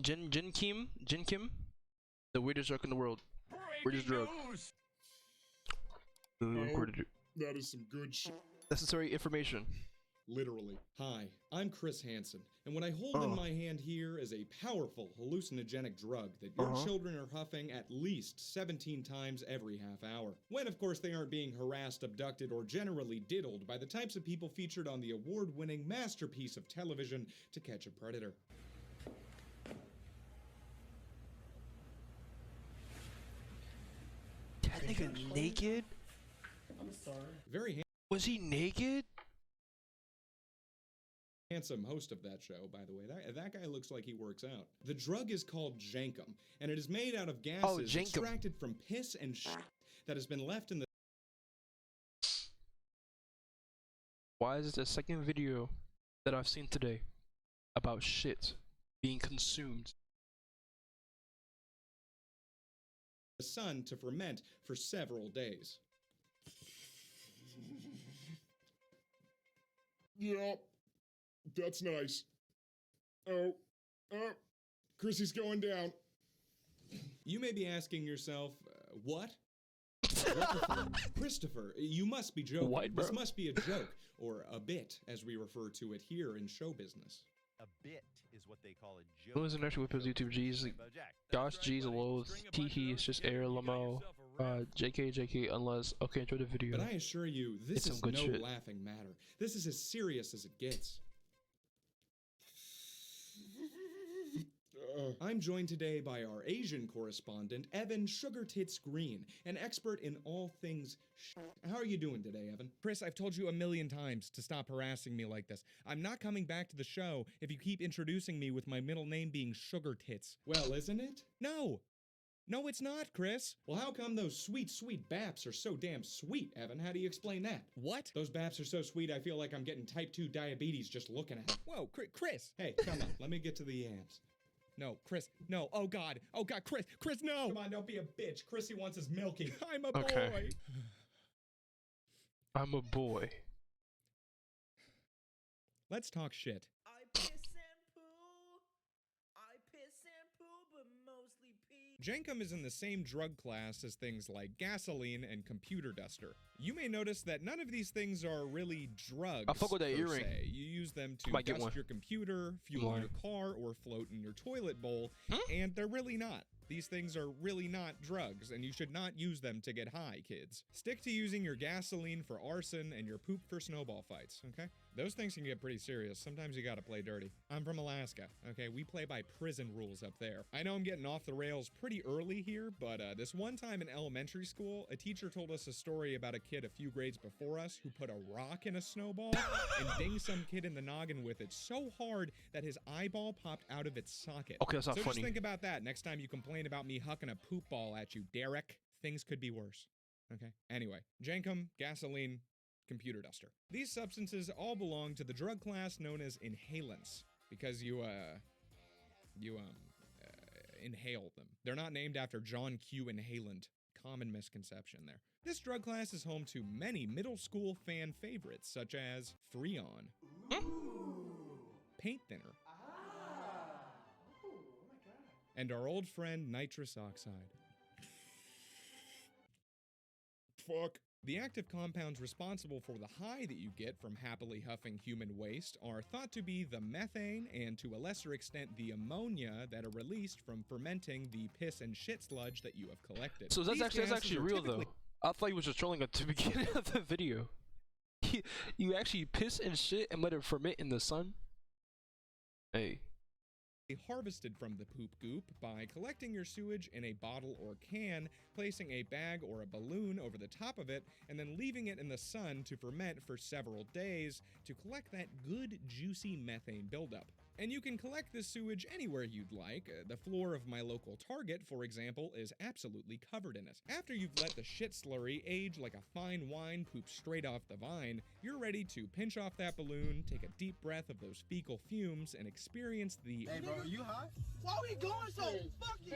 Jin Kim, the weirdest drug in the world. Weirdest drug. That is some good shit. Necessary information. Literally. Hi, I'm Chris Hansen, and what I hold in my hand here is a powerful hallucinogenic drug that your children are huffing at least 17 times every half hour. When, of course, they aren't being harassed, abducted, or generally diddled by the types of people featured on the award-winning masterpiece of television, To Catch a Predator. That nigga naked? I'm sorry. Very Was he naked? handsome host of that show, by the way. That guy looks like he works out. The drug is called Jankum, and it is made out of gases extracted from piss and shit that has been left in the... Why is it the second video that I've seen today about shit being consumed? The sun to ferment for several days. Yeah, that's nice. Oh, Chrissy's going down. You may be asking yourself, what? Christopher, you must be joking. This must be a joke, or a bit, as we refer to it here in show business. A bit is what they call a joke. Who is an actual with his YouTube G's? Gosh, G's, lows, teehee, it's just air, lamo, JK, unless. Okay, enjoy the video. But I assure you, this is no laughing matter. This is as serious as it gets. I'm joined today by our Asian correspondent, Evan Sugar Tits Green, an expert in all things How are you doing today, Evan? Chris, I've told you a million times to stop harassing me like this. I'm not coming back to the show if you keep introducing me with my middle name being Sugar Tits. Well, isn't it? No. No, it's not, Chris. Well, how come those sweet, sweet baps are so damn sweet, Evan? How do you explain that? What? Those baps are so sweet, I feel like I'm getting type 2 diabetes just looking at them. Whoa, Chris! Hey, come on, let me get to the yams. No, Chris, no, oh God, Chris, no! Come on, don't be a bitch. Chrissy wants his milky. I'm a boy! I'm a boy. Let's talk shit. I piss and poo. I piss and poo, but mostly pee. Jankum is in the same drug class as things like gasoline and computer duster. You may notice that none of these things are really drugs. I fuck with that earring. You use them to dust your computer, fuel your car, or float in your toilet bowl, and they're really not. These things are really not drugs, and you should not use them to get high, kids. Stick to using your gasoline for arson and your poop for snowball fights, okay? Those things can get pretty serious. Sometimes you gotta play dirty. I'm from Alaska, okay? We play by prison rules up there. I know I'm getting off the rails pretty early here, but this one time in elementary school, a teacher told us a story about a kid a few grades before us who put a rock in a snowball and dinged some kid in the noggin with it so hard that his eyeball popped out of its socket. Okay, that's not funny. So just think about that next time you complain about me hucking a poop ball at you, Derek. Things could be worse. Okay? Anyway, Jankum, gasoline, computer duster. These substances all belong to the drug class known as inhalants because you inhale them. They're not named after John Q. Inhalant. Common misconception there. This drug class is home to many middle school fan favorites such as Freon, paint thinner, and our old friend nitrous oxide. Fuck. The active compounds responsible for the high that you get from happily huffing human waste are thought to be the methane and, to a lesser extent, the ammonia that are released from fermenting the piss and shit sludge that you have collected. So that's actually real, though. I thought he was just trolling at the beginning of the video. You actually piss and shit and let it ferment in the sun? Hey. Harvested from the poop goop by collecting your sewage in a bottle or can, placing a bag or a balloon over the top of it, and then leaving it in the sun to ferment for several days to collect that good, juicy methane buildup. And you can collect this sewage anywhere you'd like. The floor of my local Target, for example, is absolutely covered in it. After you've let the shit slurry age like a fine wine poop straight off the vine, you're ready to pinch off that balloon, take a deep breath of those fecal fumes, and experience the— Hey bro, are you high? Why are we going so fucking?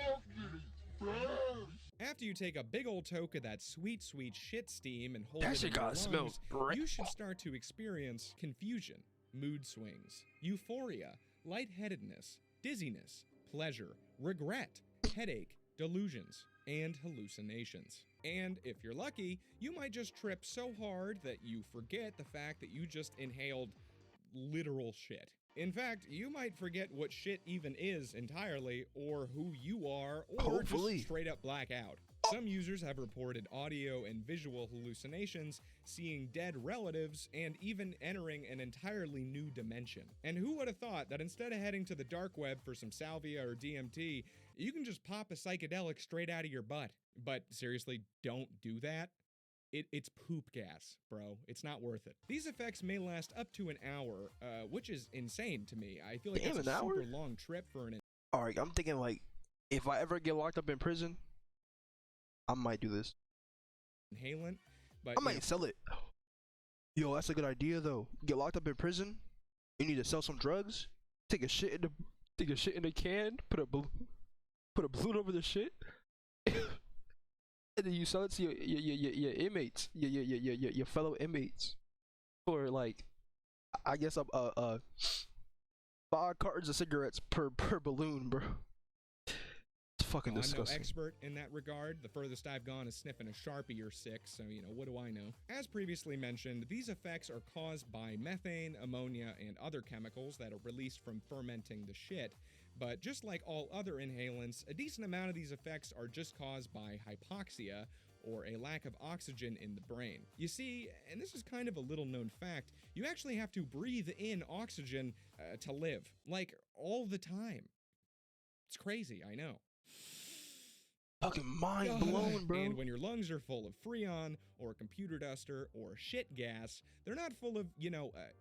After you take a big old toke of that sweet, sweet shit steam and hold that it shit in your gotta smell lungs, great. you should start to experience confusion, mood swings, euphoria, lightheadedness, dizziness, pleasure, regret, headache, delusions, and hallucinations. And if you're lucky, you might just trip so hard that you forget the fact that you just inhaled literal shit. In fact, you might forget what shit even is entirely, or who you are, or Hopefully. just straight up black out. Some users have reported audio and visual hallucinations, seeing dead relatives, and even entering an entirely new dimension. And who would have thought that instead of heading to the dark web for some salvia or DMT, you can just pop a psychedelic straight out of your butt? But seriously, don't do that. It's poop gas, bro. It's not worth it. These effects may last up to an hour, which is insane to me. I feel like Damn, it's a an hour? super long trip for an Alright, I'm thinking like, if I ever get locked up in prison, I might do this. inhalant. But I you know, might sell it. Yo, that's a good idea though. Get locked up in prison. You need to sell some drugs. Take a shit in a can. Put a balloon over the shit. And then you sell it to your inmates, your fellow inmates, for like, I guess 5 cartons of cigarettes per balloon, bro. It's fucking I'm no disgusting. expert in that regard. The furthest I've gone is sniffing a Sharpie or 6, so what do I know? As previously mentioned, these effects are caused by methane, ammonia, and other chemicals that are released from fermenting the shit. But just like all other inhalants, a decent amount of these effects are just caused by hypoxia, or a lack of oxygen in the brain. You see, and this is kind of a little known fact, you actually have to breathe in oxygen to live, like all the time. It's crazy, I know. Fucking mind blown, bro. And when your lungs are full of freon, or computer duster, or shit gas, they're not full of,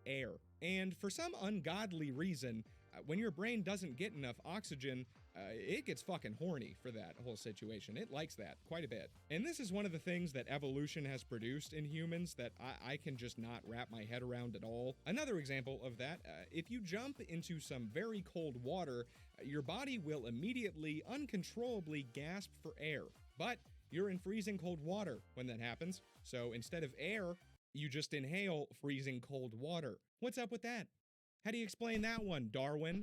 air. And for some ungodly reason, when your brain doesn't get enough oxygen, it gets fucking horny for that whole situation. It likes that quite a bit. And this is one of the things that evolution has produced in humans that I can just not wrap my head around at all. Another example of that, if you jump into some very cold water, your body will immediately, uncontrollably gasp for air. But you're in freezing cold water when that happens, so instead of air, you just inhale freezing cold water. What's up with that? How do you explain that one, Darwin?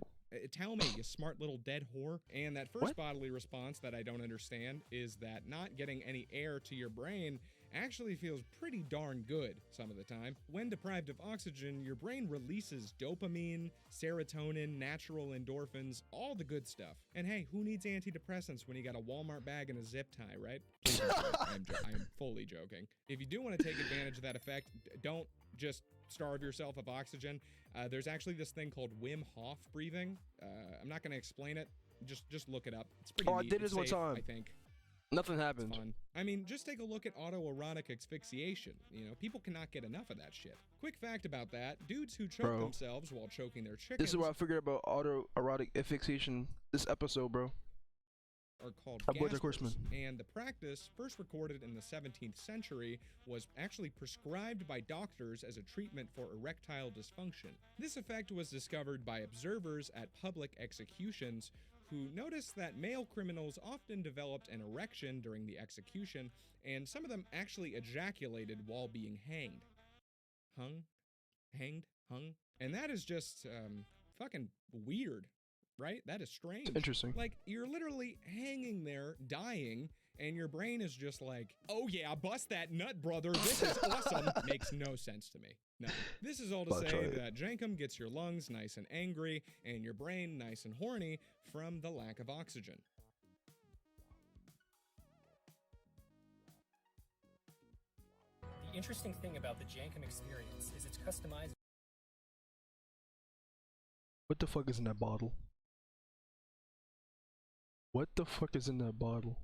Tell me, you smart little dead whore. And that first bodily response that I don't understand is that not getting any air to your brain actually feels pretty darn good some of the time. When deprived of oxygen, your brain releases dopamine, serotonin, natural endorphins, all the good stuff. And hey, who needs antidepressants when you got a Walmart bag and a zip tie, right? Please don't. I am fully joking. If you do want to take advantage of that effect, don't just starve yourself of oxygen. There's actually this thing called Wim Hof breathing. I'm not going to explain it. Just look it up. It's pretty neat. I did this one time. I think. Nothing happened. It's fun. I mean, just take a look at autoerotic asphyxiation. People cannot get enough of that shit. Quick fact about that, dudes who choke themselves while choking their chickens This is what I figured about autoerotic asphyxiation this episode, bro. are called Bojack gaspers, Horseman. and the practice, first recorded in the 17th century, was actually prescribed by doctors as a treatment for erectile dysfunction. This effect was discovered by observers at public executions who noticed that male criminals often developed an erection during the execution, and some of them actually ejaculated while being hanged. Hung? And that is just, fucking weird. Right? That is strange. Interesting. Like, you're literally hanging there, dying, and your brain is just like, oh yeah, bust that nut, brother, this is awesome. Makes no sense to me. No. This is all to say that Jankum gets your lungs nice and angry, and your brain nice and horny from the lack of oxygen. The interesting thing about the Jankum experience is it's customized. What the fuck is in that bottle? What the fuck is in that bottle?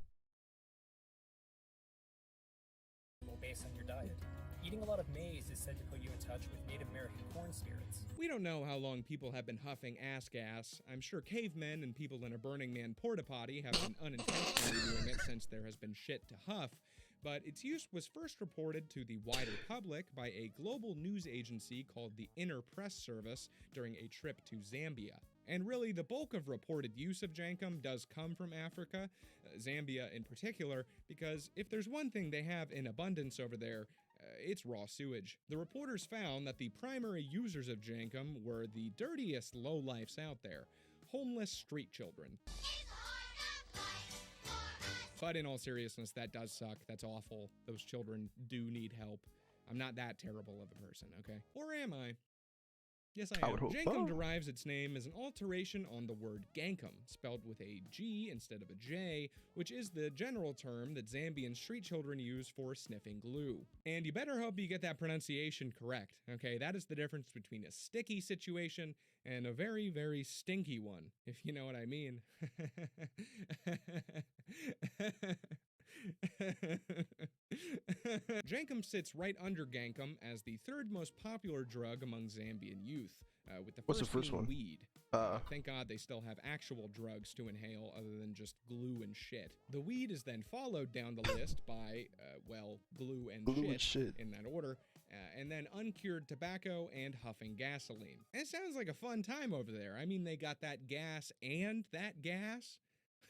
Based on your diet. Eating a lot of maize is said to put you in touch with Native American corn spirits. We don't know how long people have been huffing ass gas. I'm sure cavemen and people in a Burning Man porta potty have been unintentionally doing it since there has been shit to huff, but its use was first reported to the wider public by a global news agency called the Inner Press Service during a trip to Zambia. And really, the bulk of reported use of Jankum does come from Africa, Zambia in particular, because if there's one thing they have in abundance over there, it's raw sewage. The reporters found that the primary users of Jankum were the dirtiest lowlifes out there. homeless street children. But in all seriousness, that does suck. That's awful. Those children do need help. I'm not that terrible of a person, okay? Or am I? Yes, I am. would hope Jankum so. derives its name as an alteration on the word gankum, spelled with a G instead of a J, which is the general term that Zambian street children use for sniffing glue. And you better hope you get that pronunciation correct, okay? That is the difference between a sticky situation and a very, very stinky one, if you know what I mean. Jankum sits right under gankum as the third most popular drug among Zambian youth, with the What's the first first being one? weed. Thank God they still have actual drugs to inhale other than just glue and shit. The weed is then followed down the list by, well, glue and shit, in that order, and then uncured tobacco and huffing gasoline. It sounds like a fun time over there. I mean, they got that gas and that gas.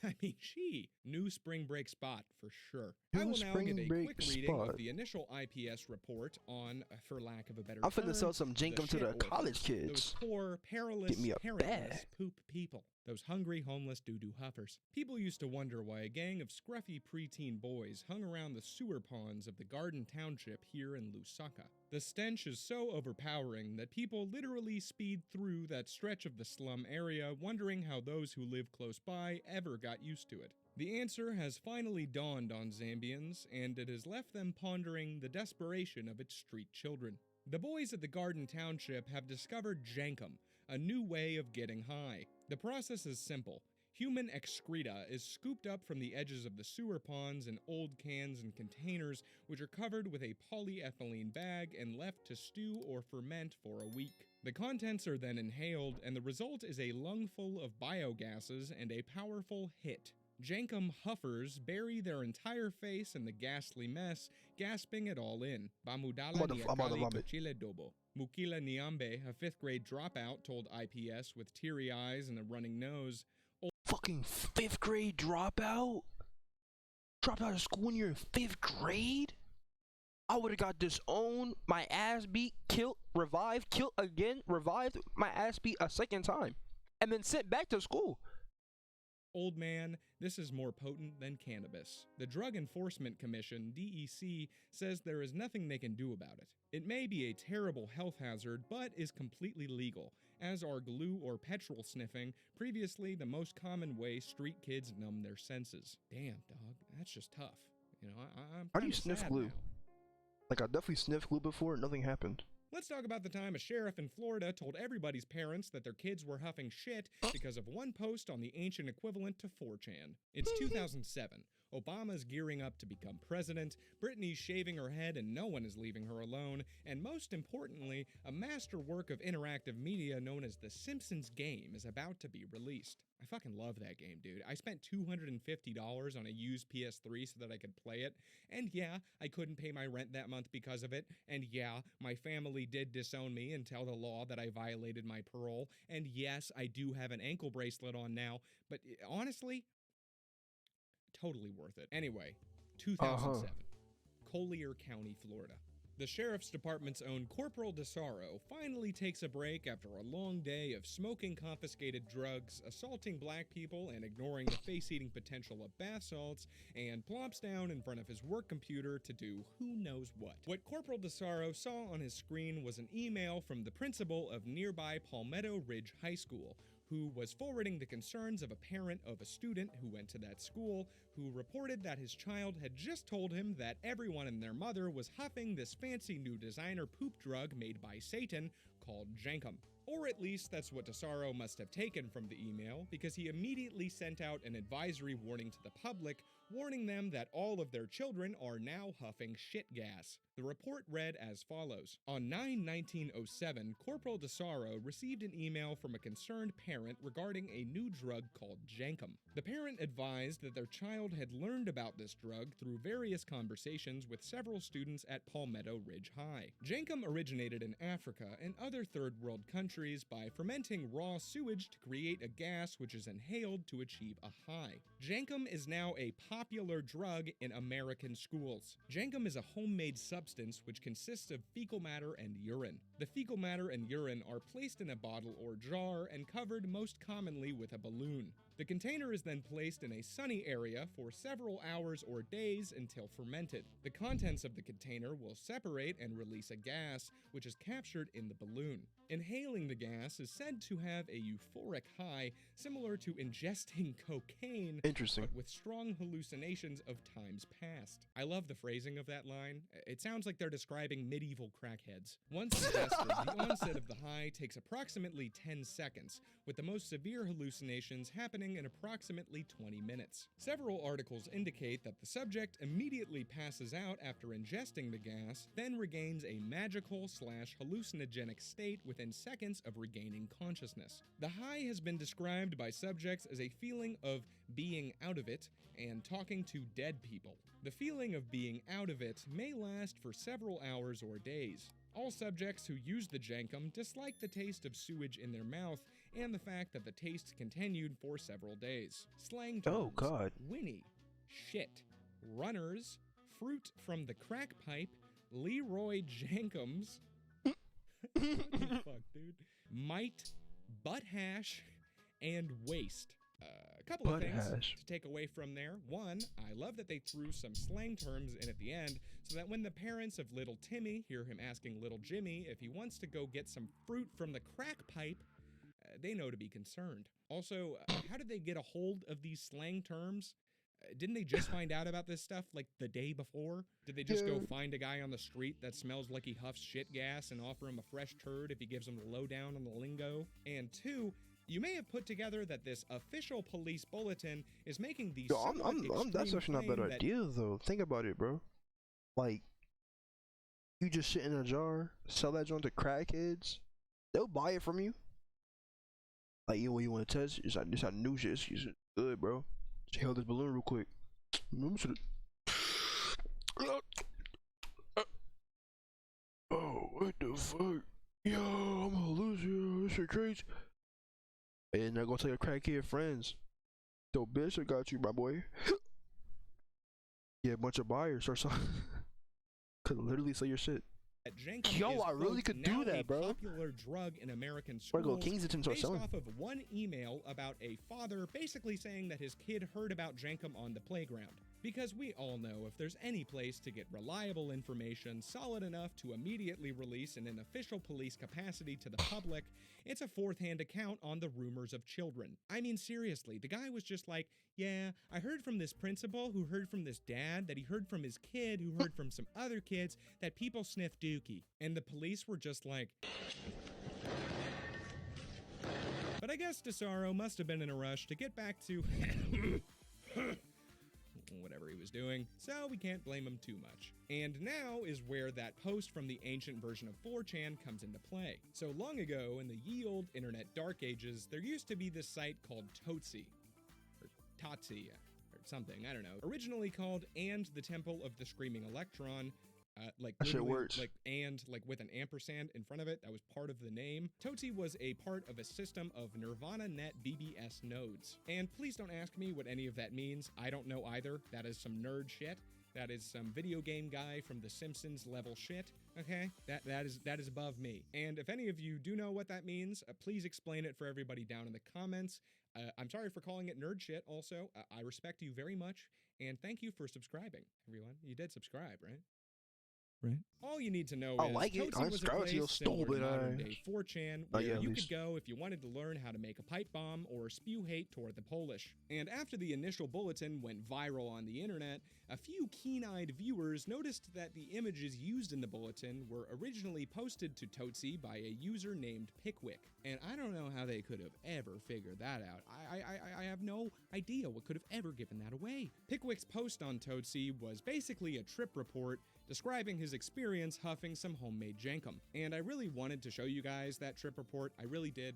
I mean, gee, new spring break spot for sure. I will now give a quick reading of the initial IPS report on, for lack of a better term, I'm finna sell some Jankum to the shit college orphans, kids. Those poor, perilous, Get me a parentless bag. poop people. Those hungry, homeless doo-doo huffers. People used to wonder why a gang of scruffy preteen boys hung around the sewer ponds of the Garden Township here in Lusaka. The stench is so overpowering that people literally speed through that stretch of the slum area wondering how those who live close by ever got used to it. The answer has finally dawned on Zambians, and it has left them pondering the desperation of its street children. The boys at the Garden Township have discovered Jankum, a new way of getting high. The process is simple. Human excreta is scooped up from the edges of the sewer ponds in old cans and containers, which are covered with a polyethylene bag and left to stew or ferment for a week. The contents are then inhaled, and the result is a lungful of biogases and a powerful hit. Jankum huffers bury their entire face in the ghastly mess, gasping it all in. Bamudala I'm about to niakali vomit. kochile dobo. Mukila Niambe, a 5th grade dropout, told IPS with teary eyes and a running nose, Fucking 5th grade dropout? Dropped out of school when you're in 5th grade? I would've got disowned, my ass beat, killed, revived, killed again, revived, my ass beat a second time, and then sent back to school. Old man, this is more potent than cannabis. The Drug Enforcement Commission, DEC, says there is nothing they can do about it. It may be a terrible health hazard, but is completely legal, as are glue or petrol sniffing, previously the most common way street kids numb their senses. Damn, dog, that's just tough. You know, I'm How do you kinda sniff sad glue? now. Like, I definitely sniffed glue before, nothing happened. Let's talk about the time a sheriff in Florida told everybody's parents that their kids were huffing shit because of one post on the ancient equivalent to 4chan. It's 2007. Obama's gearing up to become president, Brittany's shaving her head and no one is leaving her alone, and most importantly, a masterwork of interactive media known as The Simpsons game is about to be released. I fucking love that game, dude. I spent $250 on a used PS3 so that I could play it, and yeah, I couldn't pay my rent that month because of it, and yeah, my family did disown me and tell the law that I violated my parole, and yes, I do have an ankle bracelet on now, but honestly, totally worth it. Anyway, 2007, Collier County, Florida. The Sheriff's Department's own Corporal DeSaro finally takes a break after a long day of smoking confiscated drugs, assaulting black people, and ignoring the face-eating potential of bath salts, and plumps down in front of his work computer to do who knows what. What Corporal DeSaro saw on his screen was an email from the principal of nearby Palmetto Ridge High School, who was forwarding the concerns of a parent of a student who went to that school, who reported that his child had just told him that everyone and their mother was huffing this fancy new designer poop drug made by Satan called Jankum. Or at least that's what DeSaro must have taken from the email, because he immediately sent out an advisory warning to the public, warning them that all of their children are now huffing shit gas. The report read as follows. On 9/19/07, Corporal DeSaro received an email from a concerned parent regarding a new drug called Jankum. The parent advised that their child had learned about this drug through various conversations with several students at Palmetto Ridge High. Jankum originated in Africa and other third world countries centuries by fermenting raw sewage to create a gas which is inhaled to achieve a high. Jankum is now a popular drug in American schools. Jankum is a homemade substance which consists of fecal matter and urine. The fecal matter and urine are placed in a bottle or jar and covered most commonly with a balloon. The container is then placed in a sunny area for several hours or days until fermented. The contents of the container will separate and release a gas, which is captured in the balloon. Inhaling the gas is said to have a euphoric high, similar to ingesting cocaine, Interesting. but with strong hallucinations of times past. I love the phrasing of that line. It sounds like they're describing medieval crackheads. Once ingested, the onset of the high takes approximately 10 seconds, with the most severe hallucinations happening in approximately 20 minutes. Several articles indicate that the subject immediately passes out after ingesting the gas, then regains a magical/hallucinogenic state within seconds of regaining consciousness. The high has been described by subjects as a feeling of being out of it and talking to dead people. The feeling of being out of it may last for several hours or days. All subjects who use the jankum dislike the taste of sewage in their mouth and the fact that the taste continued for several days. Slang terms: Oh, God. Winnie, shit, runners, fruit from the crack pipe, Leroy Jankums, what the fuck, dude? Mite, butt hash, and waste. A couple of Butt things hash. to take away from there. One, I love that they threw some slang terms in at the end so that when the parents of little Timmy hear him asking little Jimmy if he wants to go get some fruit from the crack pipe, they know to be concerned. Also, how did they get a hold of these slang terms? Didn't they just find out about this stuff like the day before? Did they just go find a guy on the street that smells like he huffs shit gas and offer him a fresh turd if he gives him the lowdown on the lingo? And two, you may have put together that this official police bulletin is making these. Yo, that's actually not a bad idea though. Think about it, bro. Like, you just shit in a jar, sell that joint to crackheads, they'll buy it from you. Like, yo, you want to test? It's like this how new shit. It's good, bro. Just held this balloon real quick. Oh, what the fuck? Yo, I'm gonna lose you. This shit crazy. And they're gonna tell your crackhead friends. Yo, bitch, I got you, my boy. Yeah, a bunch of buyers or something. Could literally sell your shit. Yo, I really could do that, bro. Popular drug in American Or go schools Kensington or based something. off of one email about a father basically saying that his kid heard about Jankum on the playground. Because we all know if there's any place to get reliable information solid enough to immediately release in an official police capacity to the public, it's a fourth-hand account on the rumors of children. I mean, seriously, the guy was just like, yeah, I heard from this principal who heard from this dad that he heard from his kid who heard from some other kids that people sniff dookie. And the police were just like... But I guess DeSaro must have been in a rush to get back to... whatever he was doing, so we can't blame him too much. And now is where that post from the ancient version of 4chan comes into play. So long ago, in the ye olde internet dark ages, there used to be this site called Totsi, or Totsi, or something, I don't know. Originally called And the Temple of the Screaming Electron, like That shit literally, works. like with an ampersand in front of it. That was part of the name. Totsi was a part of a system of Nirvana Net BBS nodes. And please don't ask me what any of that means. I don't know either. That is some nerd shit. That is some video game guy from The Simpsons level shit. Okay, that is above me. And if any of you do know what that means, please explain it for everybody down in the comments. I'm sorry for calling it nerd shit. Also, I respect you very much, and thank you for subscribing, everyone. You did subscribe, right? Right. All you need to know I is like it. Totsi I was a subscribe to your place similar to stupid modern-day ass. 4chan Oh, where yeah, at you could least. go if you wanted to learn how to make a pipe bomb or spew hate toward the Polish. And after the initial bulletin went viral on the internet, a few keen-eyed viewers noticed that the images used in the bulletin were originally posted to Totsi by a user named Pickwick. And I don't know how they could have ever figured that out. I have no idea what could have ever given that away. Pickwick's post on Totsi was basically a trip report describing his experience huffing some homemade jankum. And I really wanted to show you guys that trip report, I really did,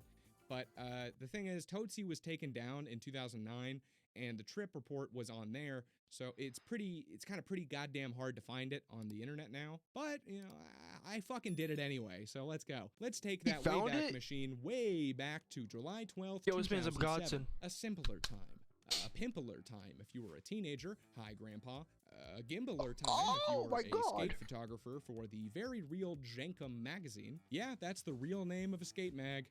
But the thing is, Tootsie was taken down in 2009, and the trip report was on there, so it's kind of pretty goddamn hard to find it on the internet now. But, you know, I fucking did it anyway, so let's go. Let's take that Wayback Machine way back to July 12th, Yo, this man's a godson. A simpler time. A pimpler time if you were a teenager. Hi, Grandpa. A gimbler time if you were a skate photographer for the very real Jenkum magazine. Yeah, that's the real name of a skate mag.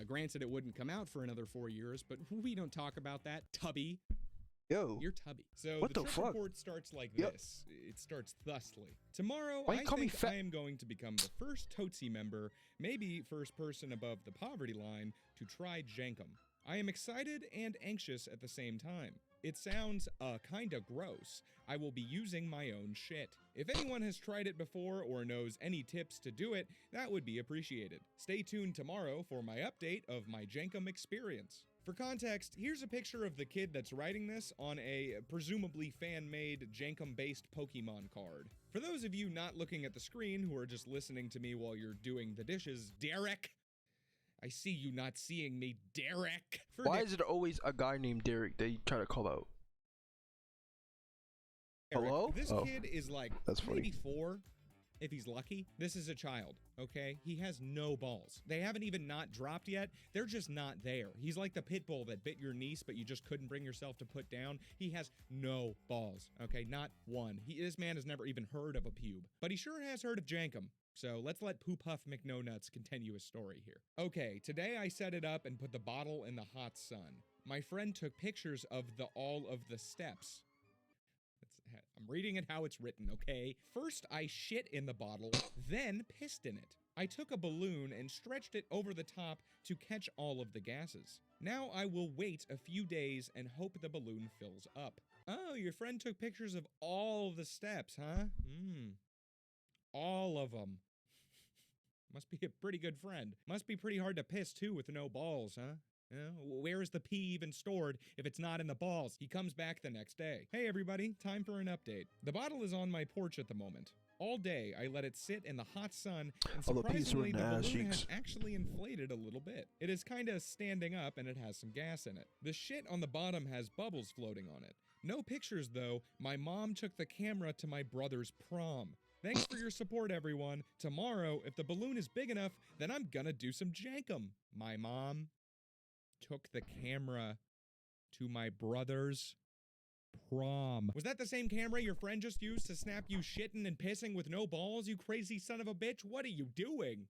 Granted, it wouldn't come out for another 4 years, but we don't talk about that. Tubby. Yo. You're Tubby. So what the the trip fuck? report starts like this. It starts thusly. Tomorrow, Why you I call me think fat? I am going to become the first Tootsie member, maybe first person above the poverty line, to try Jenkum. I am excited and anxious at the same time. It sounds kinda gross. I will be using my own shit. If anyone has tried it before or knows any tips to do it, that would be appreciated. Stay tuned tomorrow for my update of my Jenkum experience. For context, here's a picture of the kid that's writing this on a presumably fan-made Jenkum-based Pokemon card. For those of you not looking at the screen who are just listening to me while you're doing the dishes, Derek! I see you not seeing me, Derek! Why is it always a guy named Derek that you try to call out? Derek, Hello? This kid is like That's funny. maybe 4, if he's lucky. This is a child, okay? He has no balls. They haven't even not dropped yet. They're just not there. He's like the pit bull that bit your niece, but you just couldn't bring yourself to put down. He has no balls, okay? Not one. This man has never even heard of a pube, but he sure has heard of Jenkum. So let's let Poop Huff McNonuts continue his story here. Okay, today I set it up and put the bottle in the hot sun. My friend took pictures of all of the steps. I'm reading it how it's written, okay? First, I shit in the bottle, then pissed in it. I took a balloon and stretched it over the top to catch all of the gases. Now I will wait a few days and hope the balloon fills up. Oh, your friend took pictures of all the steps, huh? All of them. Must be a pretty good friend. Must be pretty hard to piss too with no balls, huh? Where is the pee even stored if it's not in the balls? He comes back the next day. Hey everybody, time for an update. The bottle is on my porch at the moment. All day, I let it sit in the hot sun, and surprisingly, the balloon has actually inflated a little bit. It is kinda standing up, and it has some gas in it. The shit on the bottom has bubbles floating on it. No pictures though. My mom took the camera to my brother's prom. Thanks for your support, everyone. Tomorrow, if the balloon is big enough, then I'm gonna do some Jenkum. My mom took the camera to my brother's prom. Was that the same camera your friend just used to snap you shitting and pissing with no balls, you crazy son of a bitch? What are you doing?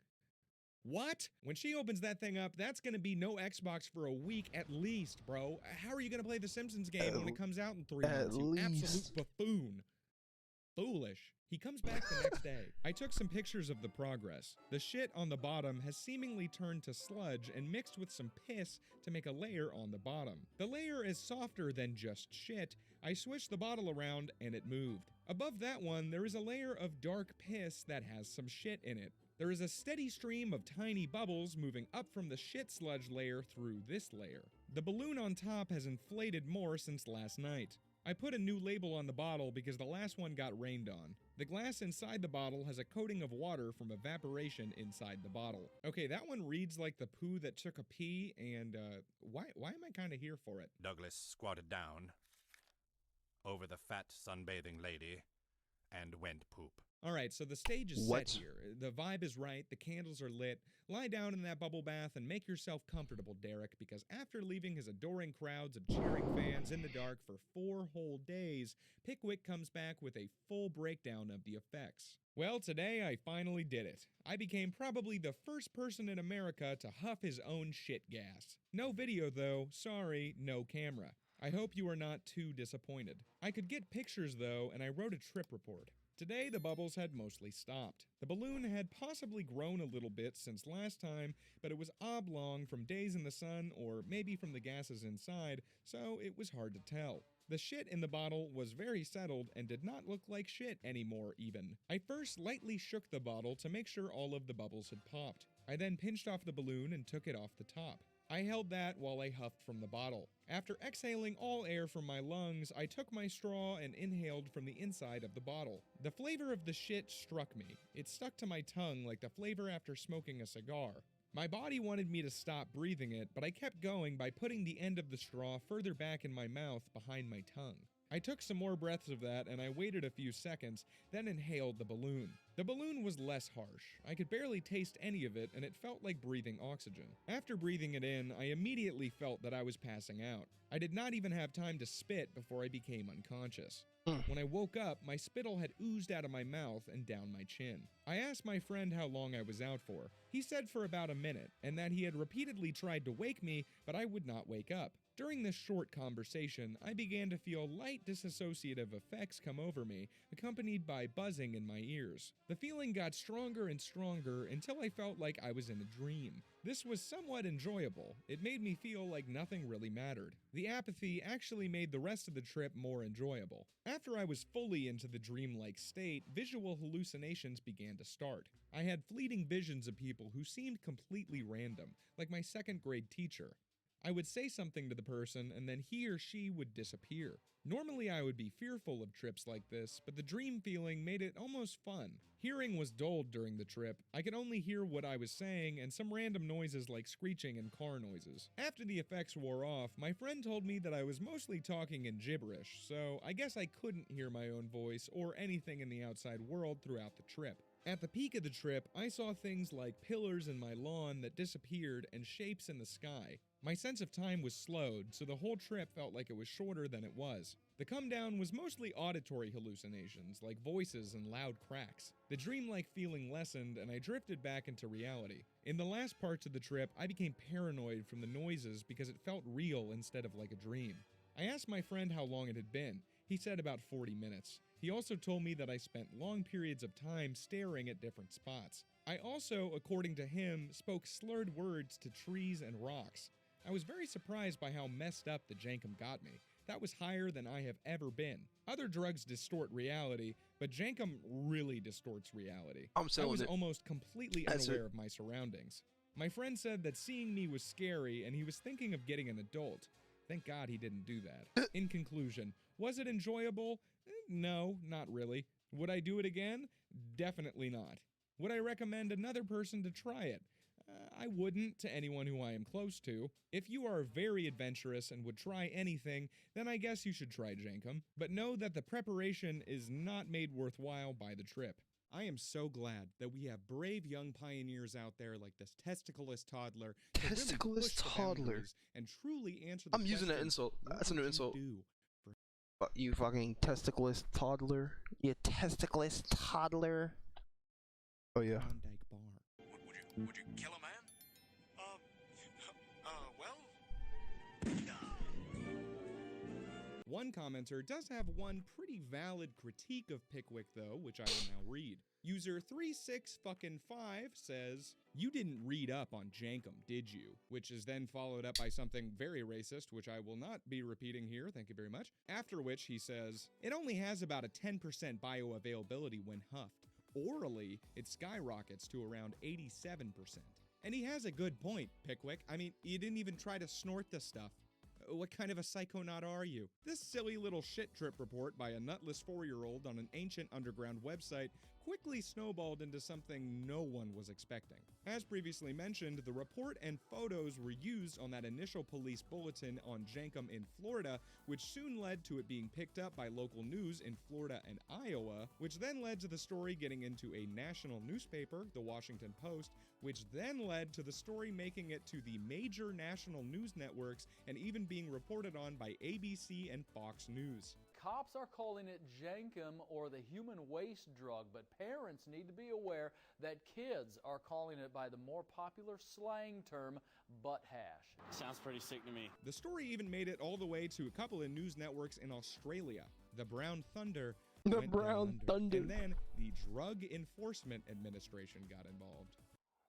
What? When she opens that thing up, that's gonna be no Xbox for a week at least, bro. How are you gonna play the Simpsons game when it comes out in 3 months, you absolute buffoon? Foolish. He comes back the next day. I took some pictures of the progress. The shit on the bottom has seemingly turned to sludge and mixed with some piss to make a layer on the bottom. The layer is softer than just shit. I swished the bottle around and it moved. Above that one, there is a layer of dark piss that has some shit in it. There is a steady stream of tiny bubbles moving up from the shit sludge layer through this layer. The balloon on top has inflated more since last night. I put a new label on the bottle because the last one got rained on. The glass inside the bottle has a coating of water from evaporation inside the bottle. Okay, that one reads like the poo that took a pee, and why am I kind of here for it? Douglas squatted down over the fat sunbathing lady and went poop. Alright, so the stage is set here. The vibe is right, the candles are lit. Lie down in that bubble bath and make yourself comfortable, Derek, because after leaving his adoring crowds of cheering fans in the dark for 4 whole days, Pickwick comes back with a full breakdown of the effects. Well, today I finally did it. I became probably the first person in America to huff his own shit gas. No video though, sorry, no camera. I hope you are not too disappointed. I could get pictures though, and I wrote a trip report. Today, the bubbles had mostly stopped. The balloon had possibly grown a little bit since last time, but it was oblong from days in the sun or maybe from the gases inside, so it was hard to tell. The shit in the bottle was very settled and did not look like shit anymore even. I first lightly shook the bottle to make sure all of the bubbles had popped. I then pinched off the balloon and took it off the top. I held that while I huffed from the bottle. After exhaling all air from my lungs, I took my straw and inhaled from the inside of the bottle. The flavor of the shit struck me. It stuck to my tongue like the flavor after smoking a cigar. My body wanted me to stop breathing it, but I kept going by putting the end of the straw further back in my mouth behind my tongue. I took some more breaths of that and I waited a few seconds, then inhaled the balloon. The balloon was less harsh. I could barely taste any of it and it felt like breathing oxygen. After breathing it in, I immediately felt that I was passing out. I did not even have time to spit before I became unconscious. When I woke up, my spittle had oozed out of my mouth and down my chin. I asked my friend how long I was out for. He said for about a minute, and that he had repeatedly tried to wake me, but I would not wake up. During this short conversation, I began to feel light dissociative effects come over me, accompanied by buzzing in my ears. The feeling got stronger and stronger until I felt like I was in a dream. This was somewhat enjoyable. It made me feel like nothing really mattered. The apathy actually made the rest of the trip more enjoyable. After I was fully into the dreamlike state, visual hallucinations began to start. I had fleeting visions of people who seemed completely random, like my second grade teacher. I would say something to the person and then he or she would disappear. Normally I would be fearful of trips like this, but the dream feeling made it almost fun. Hearing was dulled during the trip. I could only hear what I was saying and some random noises like screeching and car noises. After the effects wore off, my friend told me that I was mostly talking in gibberish, so I guess I couldn't hear my own voice or anything in the outside world throughout the trip. At the peak of the trip, I saw things like pillars in my lawn that disappeared and shapes in the sky. My sense of time was slowed, so the whole trip felt like it was shorter than it was. The come down was mostly auditory hallucinations, like voices and loud cracks. The dreamlike feeling lessened, and I drifted back into reality. In the last parts of the trip, I became paranoid from the noises because it felt real instead of like a dream. I asked my friend how long it had been. He said about 40 minutes. He also told me that I spent long periods of time staring at different spots. I also, according to him, spoke slurred words to trees and rocks. I was very surprised by how messed up the jankum got me. That was higher than I have ever been. Other drugs distort reality, but jankum really distorts reality. I'm I was selling it. almost completely That's unaware it. of my surroundings. My friend said that seeing me was scary and he was thinking of getting an adult. Thank God he didn't do that. In conclusion, was it enjoyable? No, not really. Would I do it again? Definitely not. Would I recommend another person to try it? I wouldn't to anyone who I am close to. If you are very adventurous and would try anything, then I guess you should try jankum. But know that the preparation is not made worthwhile by the trip. I am so glad that we have brave young pioneers out there like this testicleless toddler to really Testicleless push the toddler. boundaries and truly answer the I'm using that question, insult. what That's a new would you insult. do? Fuck you, fucking testicleless toddler. You testicleless toddler. Oh yeah. Klondike bar. Would you kill a man? One commenter does have one pretty valid critique of Pickwick though, which I will now read. User 36fucking5 says, "You didn't read up on jankum, did you?" Which is then followed up by something very racist, which I will not be repeating here, thank you very much. After which he says, "It only has about a 10% bioavailability when huffed. Orally, it skyrockets to around 87%. And he has a good point, Pickwick. I mean, you didn't even try to snort the stuff. What kind of a psychonaut are you? This silly little shit trip report by a nutless 4-year-old on an ancient underground website quickly snowballed into something no one was expecting. As previously mentioned, the report and photos were used on that initial police bulletin on jankum in Florida, which soon led to it being picked up by local news in Florida and Iowa, which then led to the story getting into a national newspaper, the Washington Post, which then led to the story making it to the major national news networks and even being reported on by ABC and Fox News. Cops are calling it jankum or the human waste drug, but parents need to be aware that kids are calling it by the more popular slang term, butt hash. Sounds pretty sick to me. The story even made it all the way to a couple of news networks in Australia. The Brown Thunder The went down Brown under. Thunder. And then the Drug Enforcement Administration got involved.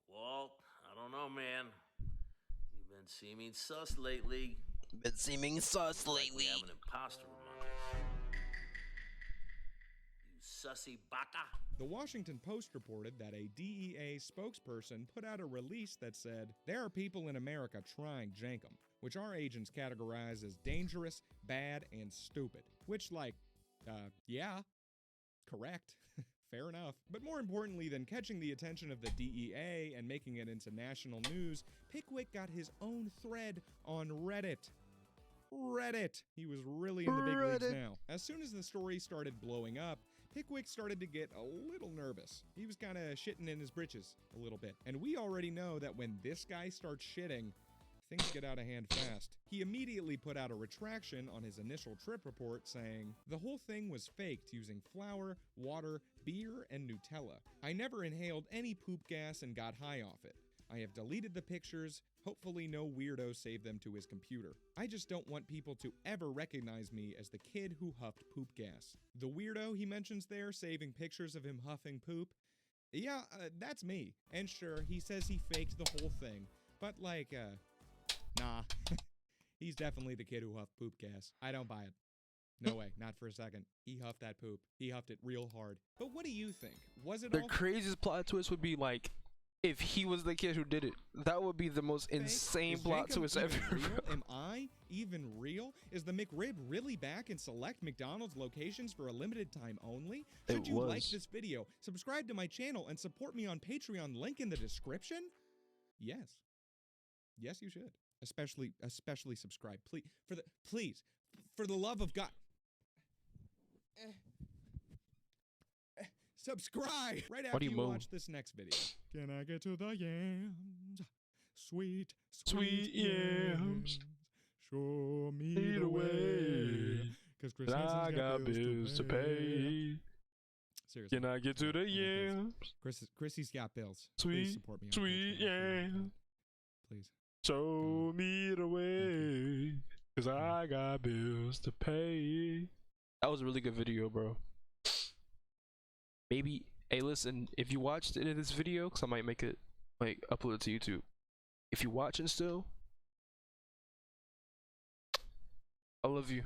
Well, I don't know, man. You've been seeming sus lately. Been seeming sus Like we have an imposter among us. You sussy baka. The Washington Post reported that a DEA spokesperson put out a release that said, "There are people in America trying jankum, which our agents categorize as dangerous, bad, and stupid." Which, yeah, correct. Fair enough. But more importantly than catching the attention of the DEA and making it into national news, Pickwick got his own thread on Reddit. Reddit! He was really in the big leagues now. As soon as the story started blowing up, Pickwick started to get a little nervous. He was kind of shitting in his britches a little bit. And we already know that when this guy starts shitting, things get out of hand fast. He immediately put out a retraction on his initial trip report saying, "The whole thing was faked using flour, water, beer, and Nutella. I never inhaled any poop gas and got high off it. I have deleted the pictures. Hopefully no weirdo saved them to his computer. I just don't want people to ever recognize me as the kid who huffed poop gas." The weirdo he mentions there saving pictures of him huffing poop? Yeah, that's me. And sure, he says he faked the whole thing, but like, nah. He's definitely the kid who huffed poop gas. I don't buy it. No way, not for a second. He huffed that poop. He huffed it real hard. But what do you think? Was it The all craziest plot twist would be like, if he was the kid who did it. That would be the most fake? insane Is plot Jacob twist even ever. real? bro. Am I even real? Is the McRib really back in select McDonald's locations for a limited time only? Should It you like was. this video, subscribe to my channel, and support me on Patreon, link in the description? Yes. Yes, you should. Especially subscribe. Please, for the love of God. Subscribe right Why after do you you moan? watch this next video. Can I get to the yams? Sweet, Sweet yams. Show me Lead the away, way. Because Chris I Hansen's got bills to pay. Seriously. Can I get to the yams? Chrissy's got bills. Please Sweet, support me on sweet Patreon. yams. Please. Show me the way, cause I got bills to pay. That was a really good video, bro. Maybe, hey, listen, if you watched it in this video, cause I might make it, like, upload it to YouTube. If you're watching still, I love you.